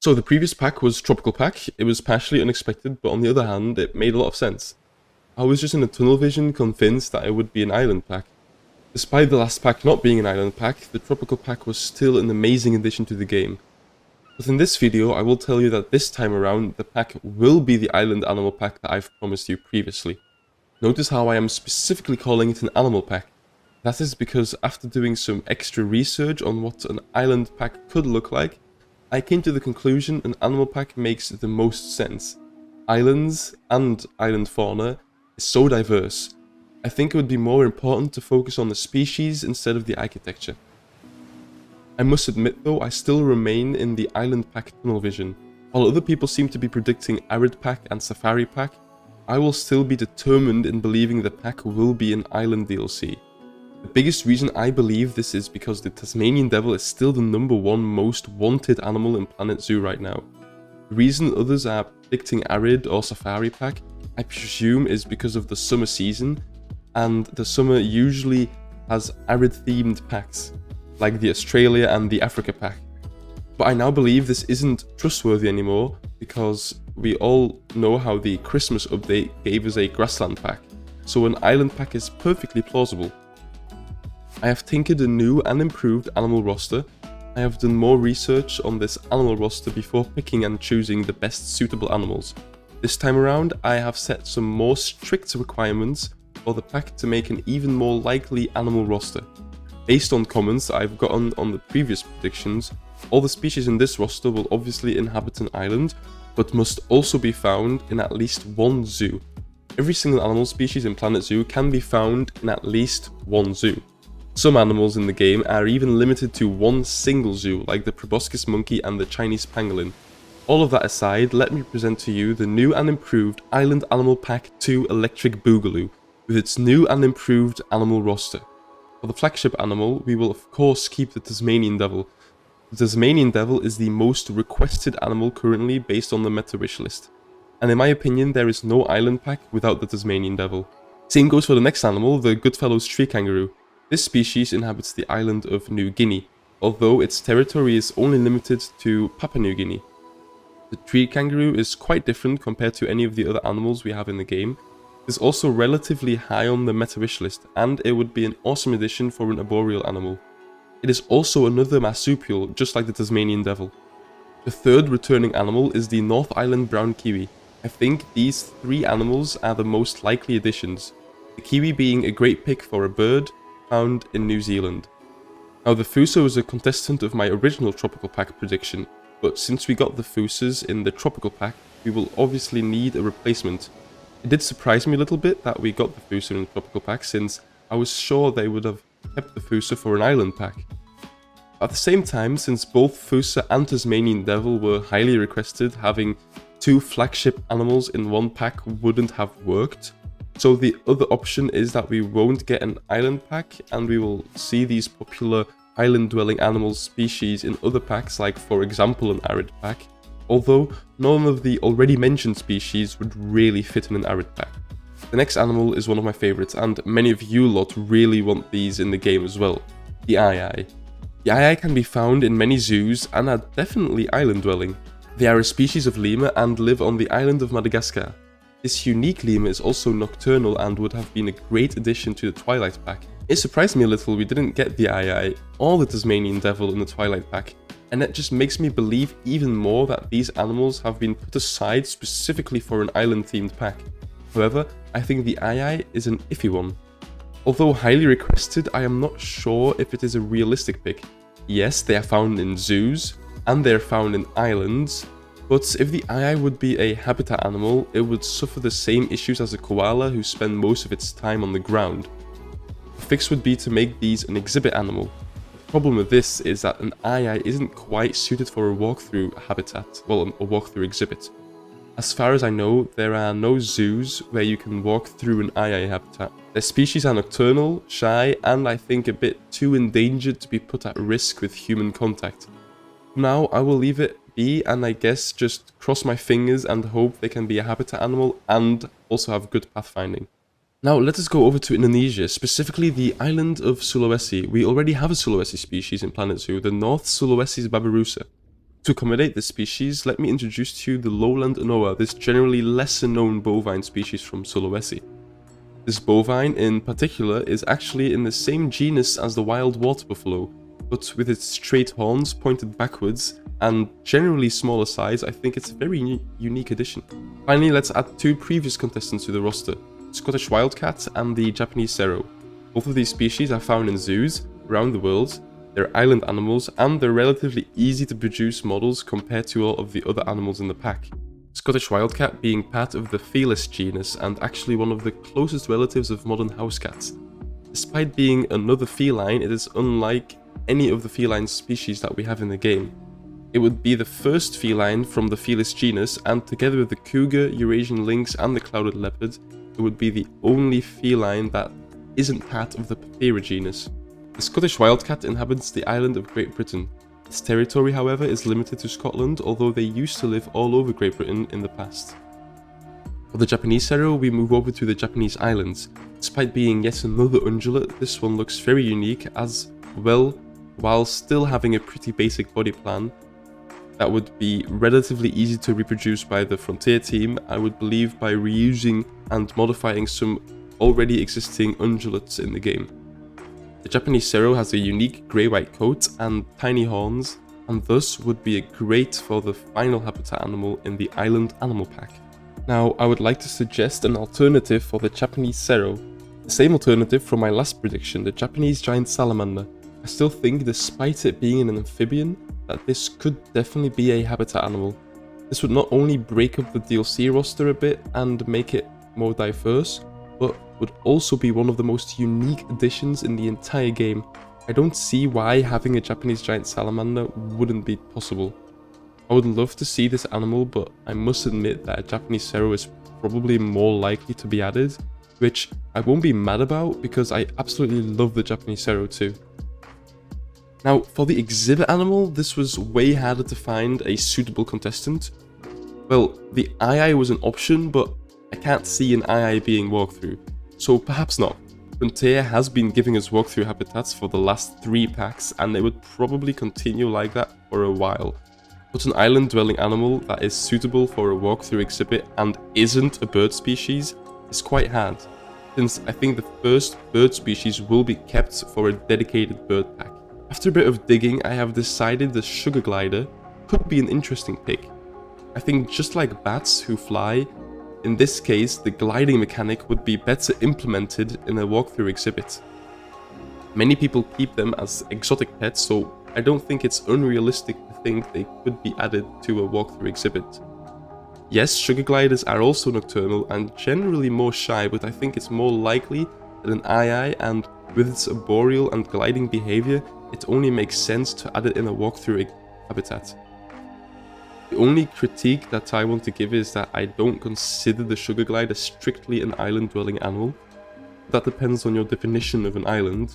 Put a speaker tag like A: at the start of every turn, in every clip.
A: So the previous pack was Tropical Pack. It was partially unexpected, but on the other hand, it made a lot of sense. I was just in a tunnel vision convinced that it would be an island pack. Despite the last pack not being an island pack, the Tropical Pack was still an amazing addition to the game. But in this video, I will tell you that this time around, the pack will be the island animal pack that I've promised you previously. Notice how I am specifically calling it an animal pack. That is because after doing some extra research on what an island pack could look like, I came to the conclusion an animal pack makes the most sense. Islands and island fauna is so diverse. I think it would be more important to focus on the species instead of the architecture. I must admit though, I still remain in the island pack tunnel vision. While other people seem to be predicting arid pack and safari pack, I will still be determined in believing the pack will be an island DLC. The biggest reason I believe this is because the Tasmanian devil is still the #1 most wanted animal in Planet Zoo right now. The reason others are predicting arid or safari pack, I presume, is because of the summer season, and the summer usually has arid themed packs, like the Australia and the Africa pack. But I now believe this isn't trustworthy anymore because we all know how the Christmas update gave us a grassland pack, so an island pack is perfectly plausible. I have tinkered a new and improved animal roster. I have done more research on this animal roster before picking and choosing the best suitable animals. This time around, I have set some more strict requirements for the pack to make an even more likely animal roster. Based on comments I've gotten on the previous predictions, all the species in this roster will obviously inhabit an island, but must also be found in at least one zoo. Every single animal species in Planet Zoo can be found in at least one zoo. Some animals in the game are even limited to one single zoo, like the proboscis monkey and the Chinese pangolin. All of that aside, let me present to you the new and improved Island Animal Pack 2 Electric Boogaloo, with its new and improved animal roster. For the flagship animal, we will of course keep the Tasmanian devil. The Tasmanian devil is the most requested animal currently based on the meta wish list, and in my opinion there is no island pack without the Tasmanian devil. Same goes for the next animal, the Goodfellow's tree kangaroo. This species inhabits the island of New Guinea, although its territory is only limited to Papua New Guinea. The tree kangaroo is quite different compared to any of the other animals we have in the game. It is also relatively high on the meta wish list, and it would be an awesome addition for an arboreal animal. It is also another marsupial, just like the Tasmanian devil. The third returning animal is the North Island brown kiwi. I think these three animals are the most likely additions, the kiwi being a great pick for a bird found in New Zealand. Now the Fuso is a contestant of my original Tropical Pack prediction, but since we got the Fusas in the Tropical Pack, we will obviously need a replacement. It did surprise me a little bit that we got the Fusa in the Tropical Pack, since I was sure they would have kept the Fusa for an island pack. At the same time, since both Fusa and Tasmanian devil were highly requested, having two flagship animals in one pack wouldn't have worked. So the other option is that we won't get an island pack and we will see these popular island dwelling animal species in other packs, like for example an arid pack, although none of the already mentioned species would really fit in an arid pack. The next animal is one of my favourites, and many of you lot really want these in the game as well, the aye-aye. The aye-aye can be found in many zoos and are definitely island dwelling. They are a species of lemur and live on the island of Madagascar. This unique lemur is also nocturnal and would have been a great addition to the Twilight pack. It surprised me a little we didn't get the aye-aye or the Tasmanian devil in the Twilight pack, and that just makes me believe even more that these animals have been put aside specifically for an island themed pack. However, I think the aye-aye is an iffy one. Although highly requested, I am not sure if it is a realistic pick. Yes, they are found in zoos, and they are found in islands, but if the aye-aye would be a habitat animal, it would suffer the same issues as a koala who spend most of its time on the ground. The fix would be to make these an exhibit animal. The problem with this is that an aye-aye isn't quite suited for a walkthrough habitat, well, a walkthrough exhibit. As far as I know, there are no zoos where you can walk through an aye-aye habitat. Their species are nocturnal, shy, and I think a bit too endangered to be put at risk with human contact. For now, I will leave it be and I guess just cross my fingers and hope they can be a habitat animal and also have good pathfinding. Now let us go over to Indonesia, specifically the island of Sulawesi. We already have a Sulawesi species in Planet Zoo, the North Sulawesi babirusa. To accommodate this species, let me introduce to you the lowland anoa, this generally lesser known bovine species from Sulawesi. This bovine in particular is actually in the same genus as the wild water buffalo, but with its straight horns pointed backwards and generally smaller size, I think it's a very unique addition. Finally, let's add two previous contestants to the roster, Scottish wildcat and the Japanese serow. Both of these species are found in zoos around the world. They're island animals and they're relatively easy to produce models compared to all of the other animals in the pack. Scottish wildcat being part of the Felis genus and actually one of the closest relatives of modern house cats. Despite being another feline, it is unlike any of the feline species that we have in the game. It would be the first feline from the Felis genus, and together with the cougar, Eurasian lynx and the clouded leopard, it would be the only feline that isn't part of the Papira genus. The Scottish wildcat inhabits the island of Great Britain. Its territory, however, is limited to Scotland, although they used to live all over Great Britain in the past. For the Japanese serow, we move over to the Japanese islands. Despite being yet another ungulate, this one looks very unique as well, while still having a pretty basic body plan that would be relatively easy to reproduce by the Frontier team, I would believe, by reusing and modifying some already existing ungulates in the game. The Japanese serow has a unique grey-white coat and tiny horns, and thus would be great for the final habitat animal in the Island Animal Pack. Now, I would like to suggest an alternative for the Japanese serow. The same alternative from my last prediction, the Japanese giant salamander. I still think, despite it being an amphibian, that this could definitely be a habitat animal. This would not only break up the DLC roster a bit and make it more diverse, but would also be one of the most unique additions in the entire game. I don't see why having a Japanese giant salamander wouldn't be possible. I would love to see this animal, but I must admit that a Japanese serow is probably more likely to be added, which I won't be mad about because I absolutely love the Japanese serow too. Now, for the exhibit animal, this was way harder to find a suitable contestant. Well, the II was an option, but I can't see an II being walkthrough, so perhaps not. Frontier has been giving us walkthrough habitats for the last 3 packs, and they would probably continue like that for a while. But an island-dwelling animal that is suitable for a walkthrough exhibit and isn't a bird species is quite hard, since I think the first bird species will be kept for a dedicated bird pack. After a bit of digging, I have decided the sugar glider could be an interesting pick. I think just like bats who fly, in this case the gliding mechanic would be better implemented in a walkthrough exhibit. Many people keep them as exotic pets, so I don't think it's unrealistic to think they could be added to a walkthrough exhibit. Yes, sugar gliders are also nocturnal and generally more shy, but I think it's more likely that an II, and with its arboreal and gliding behavior, it only makes sense to add it in a walkthrough habitat. The only critique that I want to give is that I don't consider the sugar glider strictly an island-dwelling animal. That depends on your definition of an island.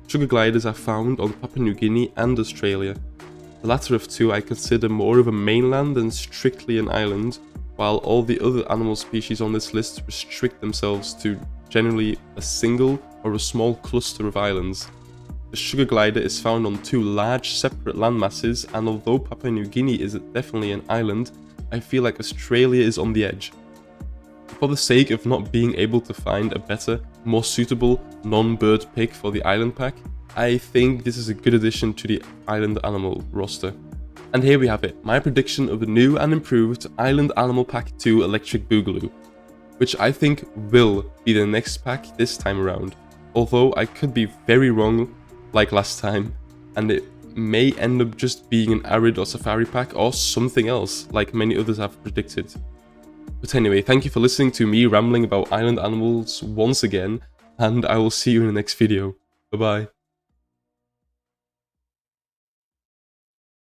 A: Sugar gliders are found on Papua New Guinea and Australia. The latter of two I consider more of a mainland than strictly an island, while all the other animal species on this list restrict themselves to generally a single or a small cluster of islands. The sugar glider is found on 2 large separate landmasses, and although Papua New Guinea is definitely an island, I feel like Australia is on the edge. For the sake of not being able to find a better, more suitable non-bird pick for the island pack, I think this is a good addition to the island animal roster. And here we have it, my prediction of the new and improved Island Animal Pack 2 Electric Boogaloo, which I think will be the next pack this time around, although I could be very wrong like last time, and it may end up just being an arid or safari pack or something else like many others have predicted. But anyway, thank you for listening to me rambling about island animals once again, and I will see you in the next video. Bye bye.